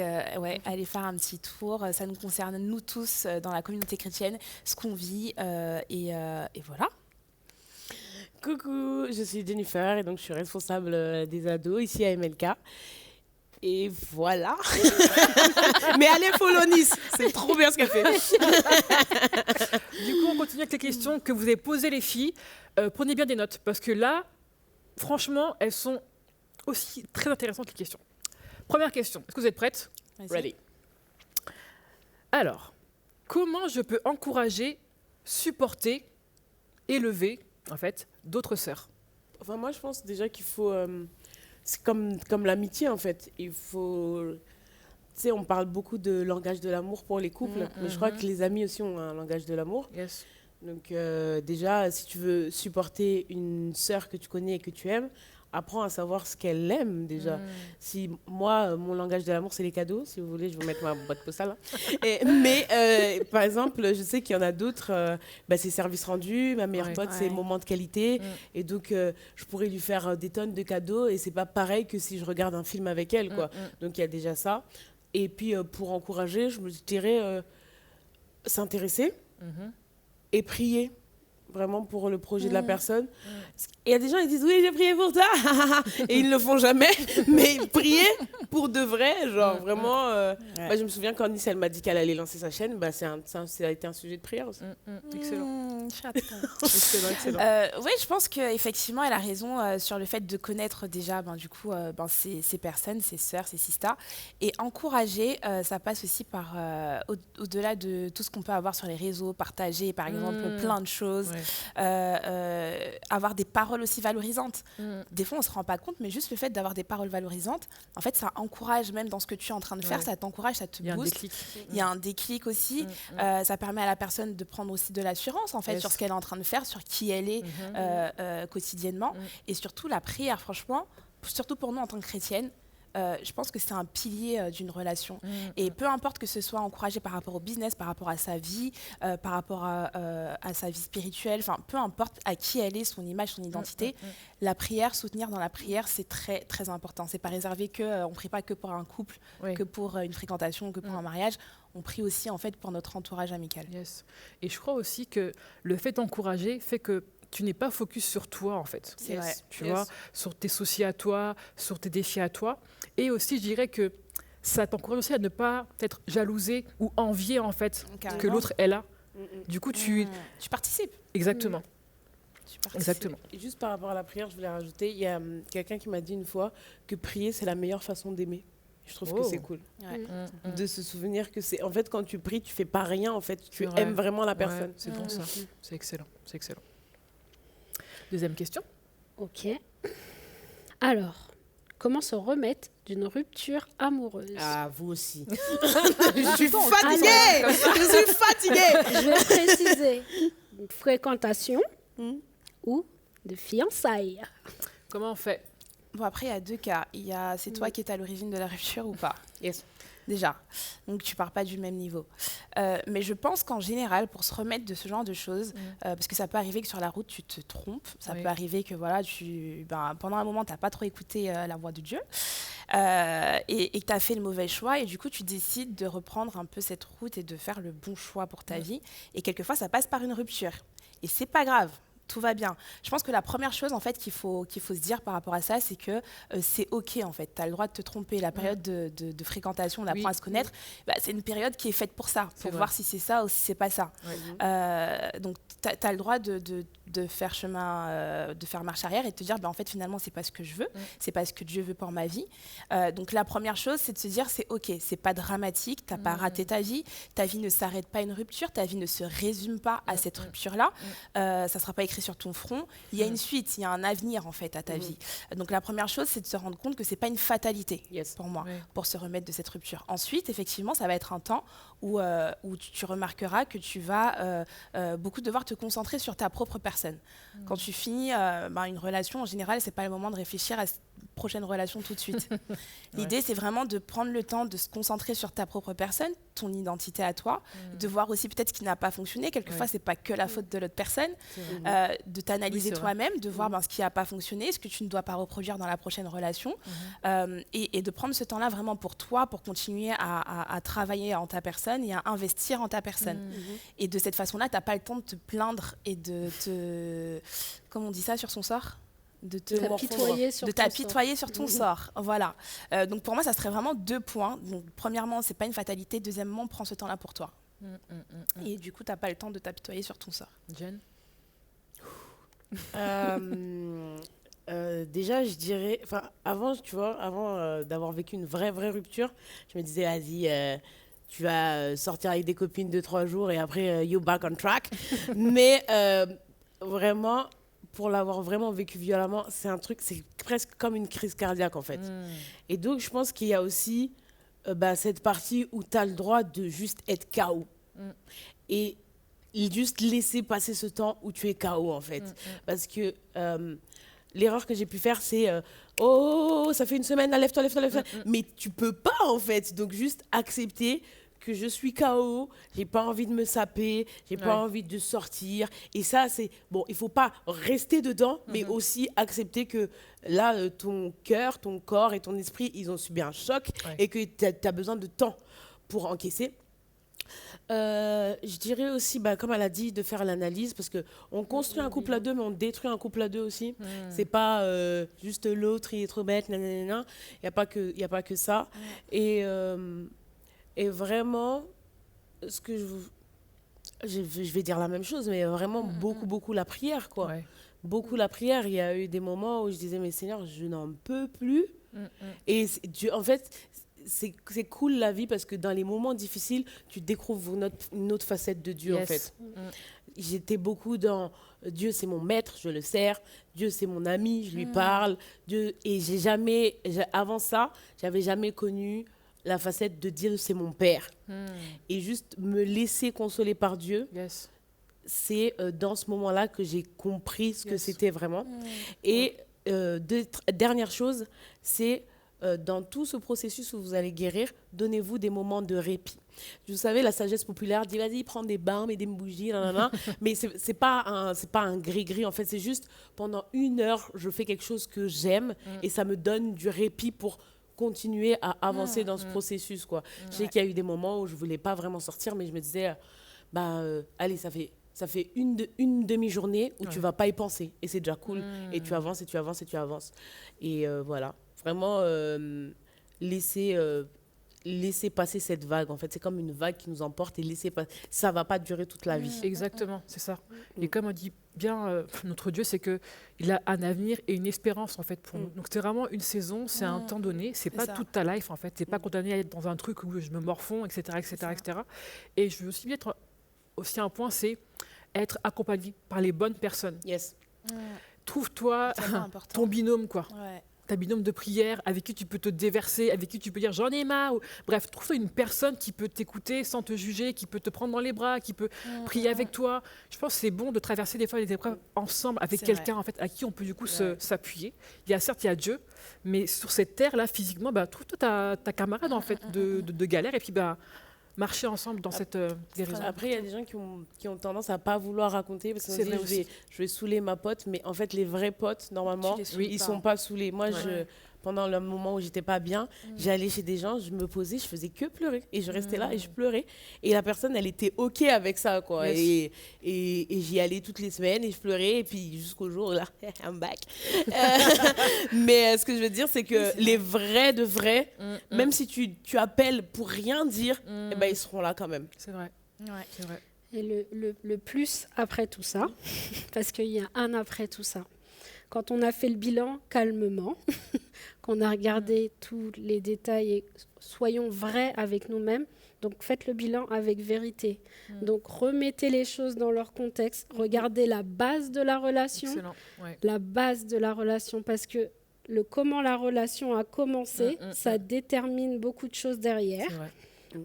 allez faire un petit tour. Ça nous concerne, nous tous, dans la communauté chrétienne, ce qu'on vit. Et voilà. Coucou, je suis Jennifer et donc je suis responsable des ados ici à MLK. Et voilà. Mais allez follow Nice, c'est trop bien ce qu'elle fait. Du coup, on continue avec les questions que vous avez posées les filles. Prenez bien des notes parce que là, franchement, elles sont aussi très intéressantes les questions. Première question, est-ce que vous êtes prêtes? Ready. Alors, comment je peux encourager, supporter, élever, en fait, d'autres sœurs? Enfin, moi, je pense déjà qu'il faut... c'est comme l'amitié, en fait. Il faut tu sais, on parle beaucoup de langage de l'amour pour les couples, mais je crois que les amis aussi ont un langage de l'amour. Yes. Donc déjà, si tu veux supporter une sœur que tu connais et que tu aimes, apprends à savoir ce qu'elle aime déjà. Si moi, mon langage de l'amour, c'est les cadeaux. Si vous voulez, je vais vous mettre ma boîte postale. Hein. Mais par exemple, je sais qu'il y en a d'autres, c'est service rendu. Ma meilleure pote, c'est moment de qualité. Et donc, je pourrais lui faire des tonnes de cadeaux. Et c'est pas pareil que si je regarde un film avec elle, quoi. Donc, il y a déjà ça. Et puis, pour encourager, je me dirais s'intéresser et prier vraiment pour le projet de la personne. Et il y a des gens qui disent oui, j'ai prié pour toi et ils ne le font jamais, mais prier pour de vrai, genre vraiment moi, je me souviens quand Nice elle m'a dit qu'elle allait lancer sa chaîne, ça a été un sujet de prière aussi. Excellent. Excellent. Oui, je pense qu'effectivement, elle a raison sur le fait de connaître déjà ces personnes, ses sœurs, ses sisters. Et encourager, ça passe aussi par, au-delà de tout ce qu'on peut avoir sur les réseaux, partager par exemple plein de choses, avoir des paroles aussi valorisantes. Des fois, on ne se rend pas compte, mais juste le fait d'avoir des paroles valorisantes, en fait, ça encourage même dans ce que tu es en train de faire, ça t'encourage, ça te booste. Il y a un déclic aussi. Ça permet à la personne de prendre aussi de l'assurance, en fait, sur ce qu'elle est en train de faire, sur qui elle est quotidiennement. Et surtout, la prière, franchement, surtout pour nous en tant que chrétiennes, je pense que c'est un pilier d'une relation. Et peu importe que ce soit encouragé par rapport au business, par rapport à sa vie, par rapport à sa vie spirituelle, enfin, peu importe à qui elle est, son image, son identité, la prière, soutenir dans la prière, c'est très, très important. C'est pas réservé on ne prie pas que pour un couple, que pour une fréquentation, que pour un mariage. On prie aussi, en fait, pour notre entourage amical. Yes. Et je crois aussi que le fait d'encourager fait que tu n'es pas focus sur toi, en fait. C'est vrai. Tu vois, sur tes soucis à toi, sur tes défis à toi. Et aussi, je dirais que ça t'encourage aussi à ne pas être jalousé ou envier, en fait, que l'autre est là. Du coup, tu participes. Exactement. Exactement. Et juste par rapport à la prière, je voulais rajouter, il y a quelqu'un qui m'a dit une fois que prier, c'est la meilleure façon d'aimer. Je trouve que c'est cool de se souvenir que c'est... En fait, quand tu pries, tu fais pas rien, en fait. Tu aimes vraiment la personne. Ouais, c'est bon ça. C'est excellent. C'est excellent. Deuxième question. Ok. Alors, comment se remettre d'une rupture amoureuse? Ah, vous aussi. Je suis fatiguée. Je suis fatiguée. Je vais préciser. Fréquentation ou de fiançailles. Comment on fait? Bon, après, il y a deux cas. C'est toi qui es à l'origine de la rupture ou pas? Yes. Déjà. Donc, tu pars pas du même niveau. Mais je pense qu'en général, pour se remettre de ce genre de choses, parce que ça peut arriver que sur la route, tu te trompes. Ça peut arriver que voilà, pendant un moment, tu n'as pas trop écouté la voix de Dieu et que tu as fait le mauvais choix. Et du coup, tu décides de reprendre un peu cette route et de faire le bon choix pour ta vie. Et quelquefois, ça passe par une rupture. Et c'est pas grave. Tout va bien. Je pense que la première chose en fait qu'il faut se dire par rapport à ça, c'est que c'est ok en fait. Tu as le droit de te tromper. La période de fréquentation, on apprend à se connaître. C'est une période qui est faite pour ça, pour voir si c'est ça ou si c'est pas ça. Donc tu as le droit de faire de faire marche arrière et de te dire en fait finalement c'est pas ce que je veux, c'est pas ce que Dieu veut pour ma vie. Donc la première chose, c'est de se dire c'est ok, c'est pas dramatique, t'as pas raté ta vie ne s'arrête pas à une rupture, ta vie ne se résume pas à cette rupture là. Ça sera pas écrit sur ton front, il y a une suite, il y a un avenir en fait à ta vie. Donc la première chose, c'est de se rendre compte que c'est pas une fatalité pour moi, pour se remettre de cette rupture. Ensuite, effectivement, ça va être un temps où tu remarqueras que tu vas beaucoup devoir te concentrer sur ta propre personne. Quand tu finis une relation, en général, c'est pas le moment de réfléchir à cette prochaine relation tout de suite. L'idée, c'est vraiment de prendre le temps de se concentrer sur ta propre personne, ton identité à toi, de voir aussi peut-être ce qui n'a pas fonctionné. Quelquefois, c'est pas que la faute de l'autre personne. De t'analyser toi-même, de voir ce qui n'a pas fonctionné, ce que tu ne dois pas reproduire dans la prochaine relation, et de prendre ce temps-là vraiment pour toi, pour continuer à travailler en ta personne et à investir en ta personne. Et de cette façon-là, tu n'as pas le temps de te plaindre et de te... Comment on dit ça sur son sort ? De t'apitoyer sur ton sort. Voilà. Donc pour moi, ça serait vraiment 2 points. Donc, premièrement, c'est pas une fatalité. Deuxièmement, prends ce temps-là pour toi. Et du coup, tu n'as pas le temps de t'apitoyer sur ton sort. Jen? Déjà, je dirais, avant d'avoir vécu une vraie rupture, je me disais, vas-y, tu vas sortir avec des copines 2-3 jours et après, you back on track. Mais vraiment, pour l'avoir vraiment vécu violemment, c'est presque comme une crise cardiaque en fait. Et donc, je pense qu'il y a aussi cette partie où tu as le droit de juste être KO. Et juste laisser passer ce temps où tu es KO, en fait. Parce que l'erreur que j'ai pu faire, c'est oh, ça fait une semaine, là, lève-toi. Mais tu peux pas, en fait. Donc, juste accepter que je suis KO, j'ai pas envie de me saper, j'ai pas envie de sortir. Et ça, c'est bon, il faut pas rester dedans, mais aussi accepter que là, ton cœur, ton corps et ton esprit, ils ont subi un choc et que tu as besoin de temps pour encaisser. Je dirais aussi, comme elle a dit, de faire l'analyse, parce qu'on construit un couple à deux, mais on détruit un couple à deux aussi. C'est pas juste l'autre, il est trop bête, nanana. Il n'y a pas que ça. Et vraiment, ce que je vais dire la même chose, mais vraiment beaucoup la prière, quoi. Ouais. Beaucoup la prière. Il y a eu des moments où je disais, mais Seigneur, je n'en peux plus. Et Dieu, en fait, c'est cool la vie, parce que dans les moments difficiles, tu découvres une autre facette de Dieu, en fait. J'étais beaucoup dans Dieu, c'est mon maître, je le sers. Dieu, c'est mon ami, je lui parle. Dieu, et avant ça, j'avais jamais connu la facette de Dieu, c'est mon père. Et juste me laisser consoler par Dieu, c'est dans ce moment-là que j'ai compris ce que c'était vraiment. Et dernière chose, c'est dans tout ce processus où vous allez guérir, donnez-vous des moments de répit. Vous savez, la sagesse populaire dit, vas-y, prends des bains, mets des bougies, mais c'est pas un gris-gris, en fait, c'est juste pendant 1 heure, je fais quelque chose que j'aime et ça me donne du répit pour continuer à avancer dans ce processus, quoi. Je sais qu'il y a eu des moments où je voulais pas vraiment sortir, mais je me disais, allez, ça fait une demi-journée où tu vas pas y penser, et c'est déjà cool, et tu avances, et voilà, vraiment laisser passer cette vague, en fait, c'est comme une vague qui nous emporte, et ça va pas durer toute la vie. Exactement, c'est ça. Et comme on dit bien, notre Dieu, c'est qu'il a un avenir et une espérance, en fait, pour nous. Donc c'est vraiment une saison, c'est un temps donné, c'est pas toute ta life, en fait, t'es pas condamné à être dans un truc où je me morfonds, etc. Et je veux aussi mettre aussi un point, c'est être accompagné par les bonnes personnes. Trouve-toi ton binôme, quoi. Ta binôme de prière, avec qui tu peux te déverser, avec qui tu peux dire j'en ai marre. Bref, trouve-toi une personne qui peut t'écouter sans te juger, qui peut te prendre dans les bras, qui peut prier avec toi. Je pense que c'est bon de traverser des fois les épreuves ensemble avec quelqu'un, en fait, à qui on peut du coup s'appuyer. Il y a Dieu, mais sur cette terre-là, physiquement, trouve-toi ta camarade, en fait, de galère, et puis marcher ensemble dans cette guérison. Après, il y a des gens qui ont tendance à pas vouloir raconter, parce que je vais saouler ma pote, mais en fait, les vrais potes, normalement, ils sont pas saoulés. Moi, pendant le moment où j'étais pas bien, j'allais chez des gens, je me posais, je faisais que pleurer, et je restais là et je pleurais, et la personne, elle était ok avec ça, quoi. Et j'y allais toutes les semaines et je pleurais, et puis jusqu'au jour là, I'm back. Mais ce que je veux dire, c'est que les vrais de vrais, même si tu appelles pour rien dire, ils seront là quand même. C'est vrai. C'est vrai. Et le plus après tout ça, parce qu'il y a un après tout ça. Quand on a fait le bilan calmement, qu'on a regardé tous les détails, et soyons vrais avec nous-mêmes, donc faites le bilan avec vérité. Donc remettez les choses dans leur contexte, regardez la base de la relation. Excellent. La base de la relation, parce que comment la relation a commencé, ça détermine beaucoup de choses derrière.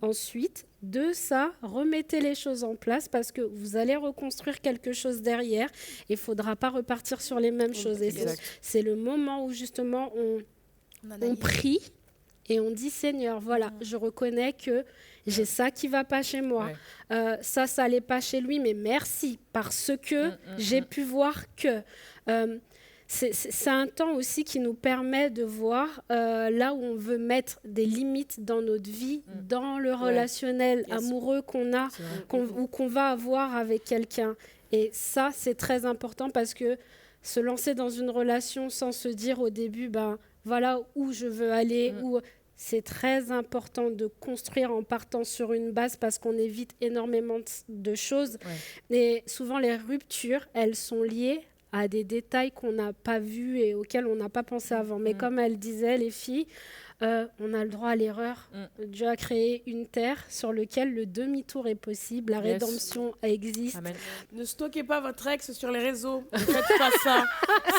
Ensuite, de ça, remettez les choses en place, parce que vous allez reconstruire quelque chose derrière et il ne faudra pas repartir sur les mêmes choses. Et c'est le moment où justement on prie et on dit Seigneur, voilà, je reconnais que j'ai ça qui ne va pas chez moi. Ça n'allait pas chez lui, mais merci, parce que j'ai pu voir que... c'est un temps aussi qui nous permet de voir là où on veut mettre des limites dans notre vie, dans le relationnel amoureux qu'on a, ou qu'on va avoir avec quelqu'un. Et ça, c'est très important, parce que se lancer dans une relation sans se dire au début, voilà où je veux aller, c'est très important de construire en partant sur une base, parce qu'on évite énormément de choses. Et souvent, les ruptures, elles sont liées à des détails qu'on n'a pas vus et auxquels on n'a pas pensé avant. Mais comme elle disait, les filles, on a le droit à l'erreur. Dieu a créé une terre sur laquelle le demi-tour est possible, la rédemption existe. Amen. Ne stockez pas votre ex sur les réseaux. Ne faites pas ça.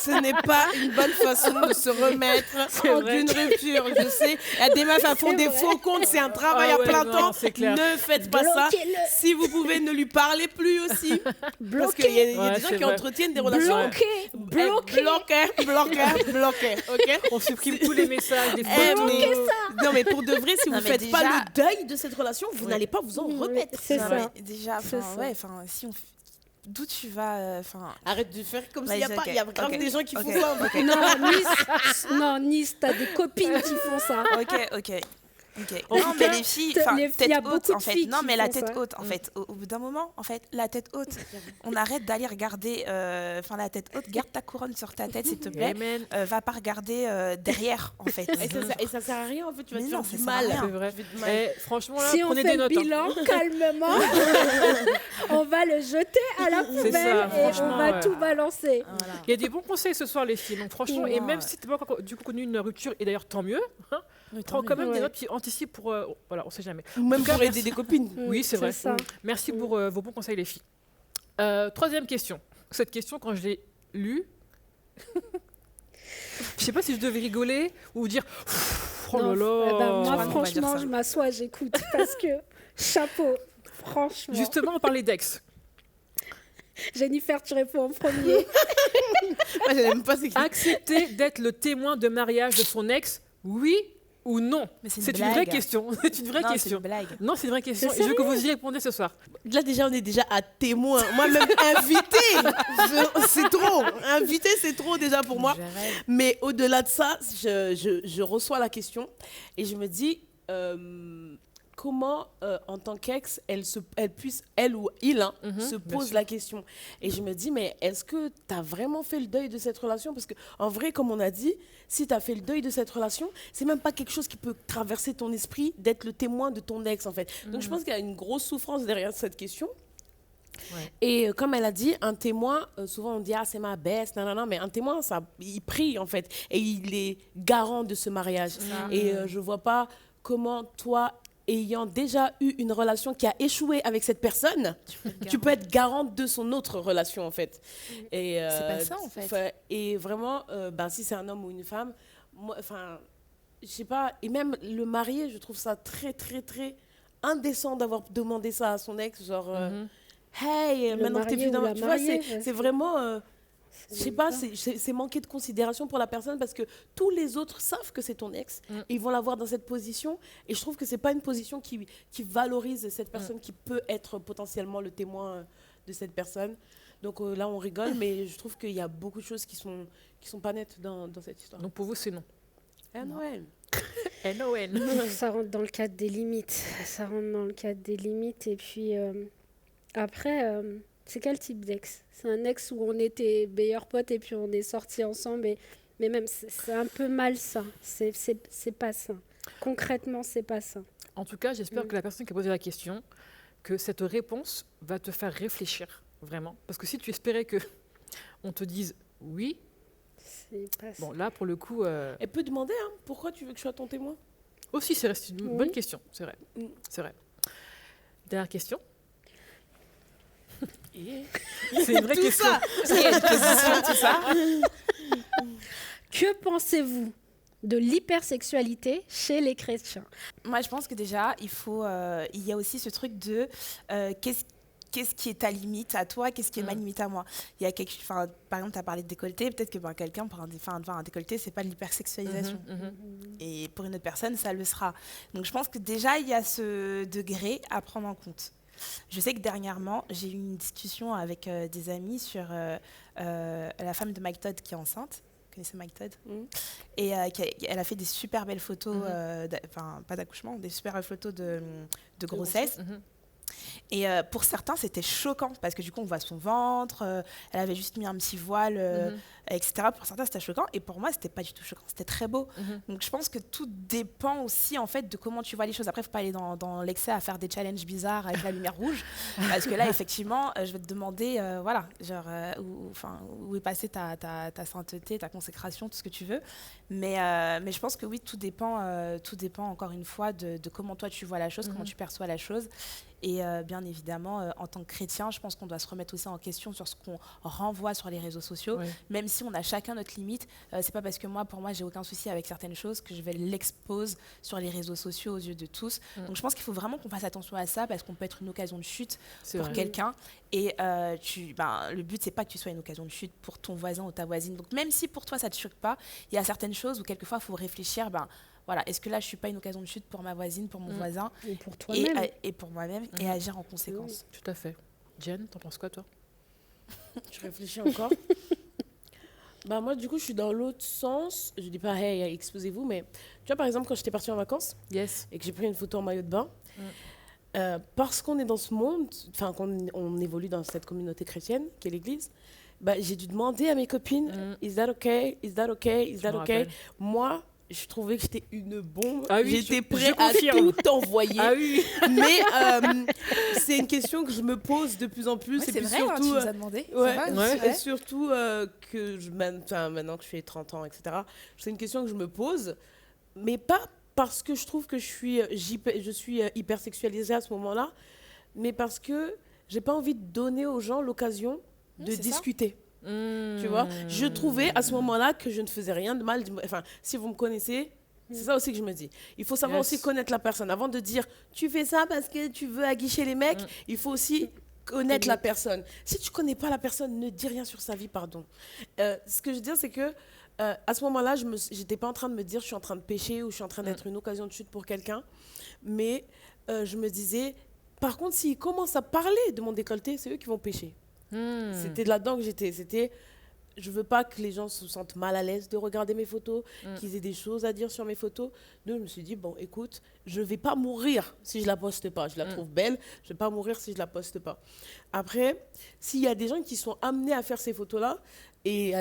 Ce n'est pas une bonne façon de se remettre d'une rupture. Je sais, il y a des meufs qui font des faux comptes. C'est un travail à plein temps. Ne faites pas ça. Si vous pouvez, ne lui parlez plus aussi. Parce qu'il y a des gens qui entretiennent des relations. Bloqué. Ok. On supprime tous les messages, les Eh, photos. non, mais pour de vrai, si vous Non, ne mais faites pas déjà- le deuil de cette relation, vous n'allez pas vous en remettre. C'est Non, ça. mais déjà, C'est enfin, ça. ouais, enfin, si on... D'où tu vas, enfin... Arrête de faire comme s'il Vas-y, n'y a pas. ok, Il y a grave ok, des gens qui font ok, ça. ok. Non, Nice, t'as des copines qui font ça. Ok. En Non, tout mais cas, les filles, les enfin, filles, tête y a haute, beaucoup en de fait. filles Non, qui mais la font tête ça. haute, en fait. Au bout d'un moment, en fait, la tête haute, on arrête d'aller regarder. Enfin, la tête haute, garde ta couronne sur ta tête, s'il te plaît. Amen. Va pas regarder derrière, en fait. Et ça sert à rien, en fait. Tu vas Mais te non, faire ça du sert à mal. rien. C'est vrai. Tu fais du mal. Eh, franchement, là, Si on prenez fait des le notes. hein. bilan calmement, on va le jeter à la poubelle ça, et franchement, on va ouais. tout balancer. Voilà. Il y a des bons conseils ce soir, les filles. Donc, franchement, et Ouais. même si tu n'as pas encore du coup connu une rupture, et d'ailleurs, tant mieux, hein, prends quand même des Ouais. notes qui anticipent pour. Voilà, on sait jamais. Ou même En tout cas, pour aider des copines. Oui, c'est vrai. ça. Merci pour vos bons conseils, les filles. Troisième question. Cette question, quand je l'ai lue, je sais pas si je devais rigoler ou dire oh Non, là là. eh ben, moi, Je crois qu'on va dire franchement, ça. je m'assois, j'écoute parce que chapeau, franchement. Justement, on parlait d'ex. Jennifer, tu réponds en premier. Moi, je n'aime pas ces Accepter d'être le témoin de mariage de son ex, oui ou non? Mais c'est une C'est une vraie blague. question. C'est une vraie Non, c'est question. une blague. Non, c'est une vraie question. C'est Et je veux que vous y répondiez ce soir. Là, déjà, on est déjà à témoin. Moi-même, invité, c'est trop. Invité, c'est trop déjà pour moi. Je rêve. Mais au-delà de ça, je reçois la question et je me dis comment, en tant qu'ex, elle ou il, se bien pose sûr. la question. Et je me dis, mais est-ce que tu as vraiment fait le deuil de cette relation? Parce qu'en vrai, comme on a dit, si tu as fait le deuil de cette relation, c'est même pas quelque chose qui peut traverser ton esprit d'être le témoin de ton ex, en fait. Donc, je pense qu'il y a une grosse souffrance derrière cette question. Ouais. Et comme elle a dit, un témoin, souvent on dit ah c'est ma baisse, non, mais un témoin, ça, il prie en fait et il est garant de ce mariage. Et je vois pas comment toi, ayant déjà eu une relation qui a échoué avec cette personne, tu peux être garante de son autre relation en fait. Et C'est pas ça, en fait. Et vraiment, si c'est un homme ou une femme, moi, enfin, je sais pas. Et même le marié, je trouve ça très très très indécent d'avoir demandé ça à son ex, genre. Hey, Le maintenant que t'es marié plus dans ou la tu vois, mariée, c'est vraiment je sais pas, c'est manquer de considération pour la personne parce que tous les autres savent que c'est ton ex et ils vont l'avoir dans cette position et je trouve que c'est pas une position qui valorise cette personne qui peut être potentiellement le témoin de cette personne. Donc là on rigole mais je trouve qu'il y a beaucoup de choses qui sont pas nettes dans cette histoire. Donc pour vous, c'est non. Ah, Noël. NON. Ça rentre dans le cadre des limites. Ça rentre dans le cadre des limites. Et puis, après, c'est quel type d'ex? C'est un ex où on était meilleurs potes et puis on est sortis ensemble. Mais même, c'est un peu malsain. C'est pas ça. Concrètement, c'est pas ça. En tout cas, j'espère que la personne qui a posé la question, que cette réponse va te faire réfléchir, vraiment. Parce que si tu espérais que on te dise oui, C'est pas ça. bon là, pour le coup, Elle peut demander pourquoi tu veux que je sois ton témoin. aussi, c'est resté une bonne Oui. question, c'est vrai. Mm. C'est vrai. Dernière question. Et C'est une vraie tout question. ça. Que pensez-vous de l'hypersexualité chez les chrétiens? Moi, je pense que déjà, il y a aussi ce truc de qu'est-ce qui est ta limite à toi, qu'est-ce qui est ma limite à moi. Il y a par exemple, tu as parlé de décolleté, peut-être que quelqu'un, pour un décolleté, c'est pas de l'hypersexualisation. Et pour une autre personne, ça le sera. Donc, je pense que déjà, il y a ce degré à prendre en compte. Je sais que dernièrement, j'ai eu une discussion avec des amis sur la femme de Mike Todd qui est enceinte. Vous connaissez Mike Todd? Et elle a fait des super belles photos, pas d'accouchement, des super belles photos de grossesse. Et pour certains, c'était choquant parce que du coup, on voit son ventre. Elle avait juste mis un petit voile. etc. Pour certains, c'était choquant. Et pour moi, c'était pas du tout choquant. C'était très beau. Donc, je pense que tout dépend aussi, en fait, de comment tu vois les choses. Après, il faut pas aller dans l'excès à faire des challenges bizarres avec la lumière rouge. Parce que là, effectivement, je vais te demander, où est passée ta sainteté, ta consécration, tout ce que tu veux. Mais je pense que oui, tout dépend encore une fois de comment toi tu vois la chose, comment tu perçois la chose. Et bien évidemment, en tant que chrétien, je pense qu'on doit se remettre aussi en question sur ce qu'on renvoie sur les réseaux sociaux. Même si on a chacun notre limite, c'est pas parce que pour moi, j'ai aucun souci avec certaines choses que je vais l'expose sur les réseaux sociaux aux yeux de tous. Donc je pense qu'il faut vraiment qu'on fasse attention à ça parce qu'on peut être une occasion de chute pour quelqu'un. Et le but, c'est pas que tu sois une occasion de chute pour ton voisin ou ta voisine. Donc même si pour toi, ça te choque pas, il y a certaines choses où quelquefois, il faut réfléchir, voilà, est-ce que là, je ne suis pas une occasion de chute pour ma voisine, pour mon voisin et pour toi-même et pour moi-même et agir en conséquence. Tout à fait. Jen, t'en penses quoi, toi? Je réfléchis encore. Moi, du coup, je suis dans l'autre sens. Je dis pas, hey, exposez-vous, mais tu vois, par exemple, quand j'étais partie en vacances et que j'ai pris une photo en maillot de bain, parce qu'on est dans ce monde, qu'on évolue dans cette communauté chrétienne, qui est l'Église, j'ai dû demander à mes copines, is that okay? Is that okay? Is that okay? Moi, je trouvais que j'étais une bombe. J'étais prête à tout envoyer. Mais c'est une question que je me pose de plus en plus. Ouais, et puis vrai, surtout, tu nous as demandé. Et surtout que maintenant que je fais 30 ans, etc., c'est une question que je me pose. Mais pas parce que je trouve que je suis hypersexualisée à ce moment-là, mais parce que j'ai pas envie de donner aux gens l'occasion de discuter. Tu vois, je trouvais à ce moment-là que je ne faisais rien de mal. Enfin, si vous me connaissez, c'est ça aussi que je me dis. Il faut savoir aussi connaître la personne. Avant de dire tu fais ça parce que tu veux aguicher les mecs, il faut aussi connaître la personne. Si tu connais pas la personne, ne dis rien sur sa vie, pardon. Ce que je veux dire, c'est que à ce moment-là, j'étais pas en train de me dire je suis en train de pécher ou je suis en train d'être une occasion de chute pour quelqu'un, mais je me disais, par contre, s'ils commencent à parler de mon décolleté, c'est eux qui vont pécher. C'était là-dedans que j'étais. Je veux pas que les gens se sentent mal à l'aise de regarder mes photos, qu'ils aient des choses à dire sur mes photos. Donc je me suis dit, bon, écoute, je vais pas mourir si je la poste pas. Je la trouve belle, je vais pas mourir si je la poste pas. Après, s'il y a des gens qui sont amenés à faire ces photos-là, et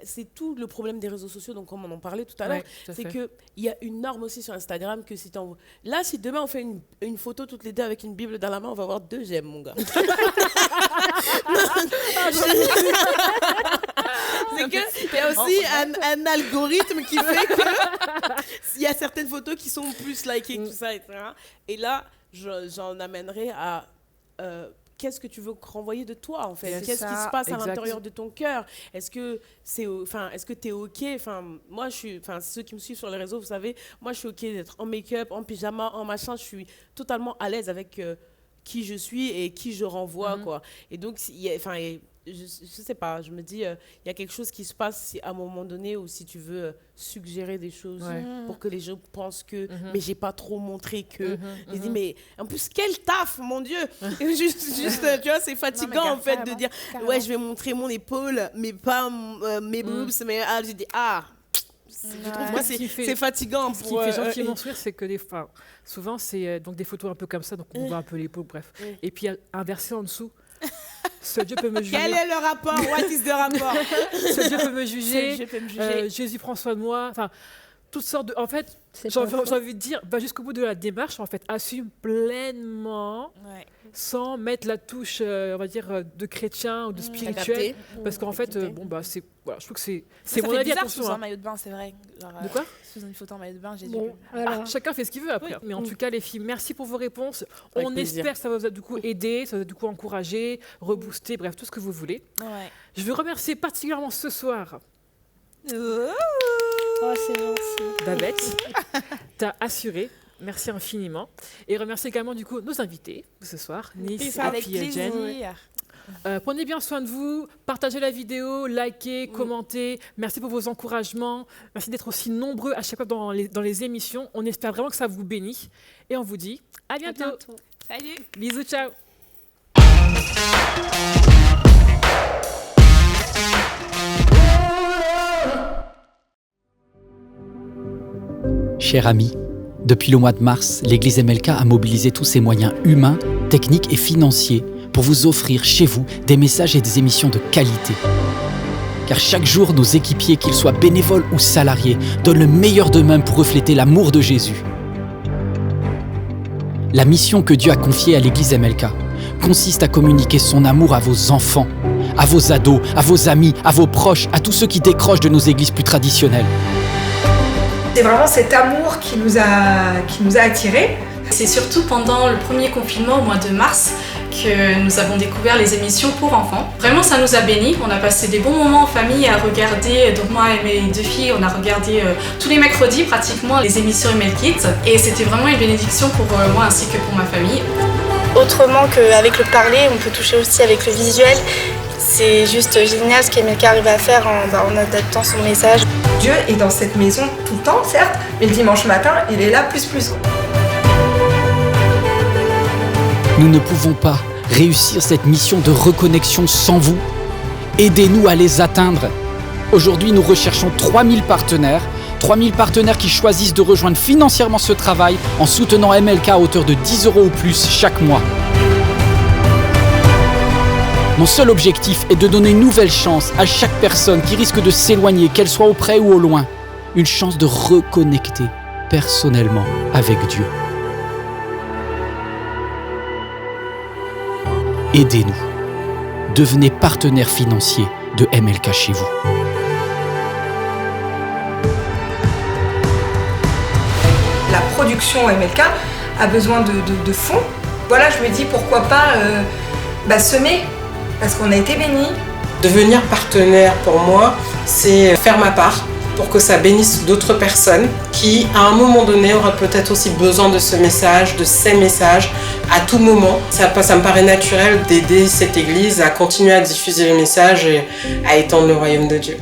c'est tout le problème des réseaux sociaux, donc comme on en parlait tout à l'heure, c'est qu'il y a une norme aussi sur Instagram que si là, si demain on fait une photo toutes les deux avec une Bible dans la main, on va avoir 2 j'aime, mon gars. C'est qu'il y a aussi un algorithme qui fait que il y a certaines photos qui sont plus likées, tout ça, etc. Et là, j'en amènerai à... qu'est-ce que tu veux renvoyer de toi, en fait? Qu'est-ce qui se passe à l'intérieur de ton cœur? Est-ce que tu es OK? Moi, ceux qui me suivent sur les réseaux, vous savez, moi, je suis OK d'être en make-up, en pyjama, en machin. Je suis totalement à l'aise avec qui je suis et qui je renvoie, quoi. Et donc, je sais pas, je me dis, il y a quelque chose qui se passe si, à un moment donné, ou si tu veux suggérer des choses pour que les gens pensent que, mais j'ai pas trop montré que. Je dis, mais en plus, quel taf, mon Dieu! juste, tu vois, c'est fatigant, en fait, de dire, ouais, je vais montrer mon épaule, mais pas mes boobs, mais je dis, je trouve que c'est fatigant. Ce qui fait gentiment sourire, c'est que souvent, c'est donc des photos un peu comme ça, donc on voit un peu l'épaule, bref. Et puis, inversé en dessous. Ce Dieu peut me juger. Quel est le rapport? What is the rapport? Ce Dieu peut me juger. Jésus prend soin de moi. Enfin, toutes sortes de. En fait, j'ai envie de dire, va jusqu'au bout de la démarche. En fait, assume pleinement, sans mettre la touche, on va dire, de chrétien ou de spirituel, parce qu'en fait, c'est. Voilà, je trouve que c'est mon avis. Sous un maillot de bain, c'est vrai. De quoi? Sous une photo en maillot de bain, Jésus. Chacun fait ce qu'il veut après. Mais en tout cas, les filles, merci pour vos réponses. On espère que ça vous a du coup aidé, ça vous a du coup encouragé, reboosté, bref, tout ce que vous voulez. Je veux remercier particulièrement ce soir. Oh, c'est gentil. Babette, t'as assuré. Merci infiniment. Et remercier également du coup nos invités ce soir, Nice et puis Jen. Prenez bien soin de vous, partagez la vidéo, likez, commentez. Merci pour vos encouragements. Merci d'être aussi nombreux à chaque fois dans les émissions. On espère vraiment que ça vous bénit. Et on vous dit à bientôt. Salut. Bisous, ciao. Chers amis, depuis le mois de mars, l'Église MLK a mobilisé tous ses moyens humains, techniques et financiers pour vous offrir chez vous des messages et des émissions de qualité. car chaque jour, nos équipiers, qu'ils soient bénévoles ou salariés, donnent le meilleur d'eux-mêmes pour refléter l'amour de Jésus. La mission que Dieu a confiée à l'église MLK consiste à communiquer son amour à vos enfants, à vos ados, à vos amis, à vos proches, à tous ceux qui décrochent de nos églises plus traditionnelles. C'est vraiment cet amour qui nous a attirés. C'est surtout pendant le premier confinement au mois de mars que nous avons découvert les émissions pour enfants. Vraiment, ça nous a bénis. On a passé des bons moments en famille à regarder. Donc moi et mes 2 filles, on a regardé tous les mercredis pratiquement les émissions ML Kids. Et c'était vraiment une bénédiction pour moi ainsi que pour ma famille. Autrement qu'avec le parler, on peut toucher aussi avec le visuel. C'est juste génial ce qu'MLK arrive à faire en adaptant son message. Dieu est dans cette maison tout le temps, certes, mais le dimanche matin, il est là plus. Nous ne pouvons pas réussir cette mission de reconnexion sans vous. Aidez-nous à les atteindre. Aujourd'hui, nous recherchons 3000 partenaires. 3000 partenaires qui choisissent de rejoindre financièrement ce travail en soutenant MLK à hauteur de 10 € ou plus chaque mois. Mon seul objectif est de donner une nouvelle chance à chaque personne qui risque de s'éloigner, qu'elle soit auprès ou au loin. Une chance de reconnecter personnellement avec Dieu. Aidez-nous. Devenez partenaire financier de MLK chez vous. La production MLK a besoin de fonds. Voilà, je me dis pourquoi pas semer, parce qu'on a été bénis. Devenir partenaire pour moi, c'est faire ma part pour que ça bénisse d'autres personnes qui, à un moment donné, auraient peut-être aussi besoin de ce message, de ces messages, à tout moment. Ça me paraît naturel d'aider cette église à continuer à diffuser les messages et à étendre le royaume de Dieu.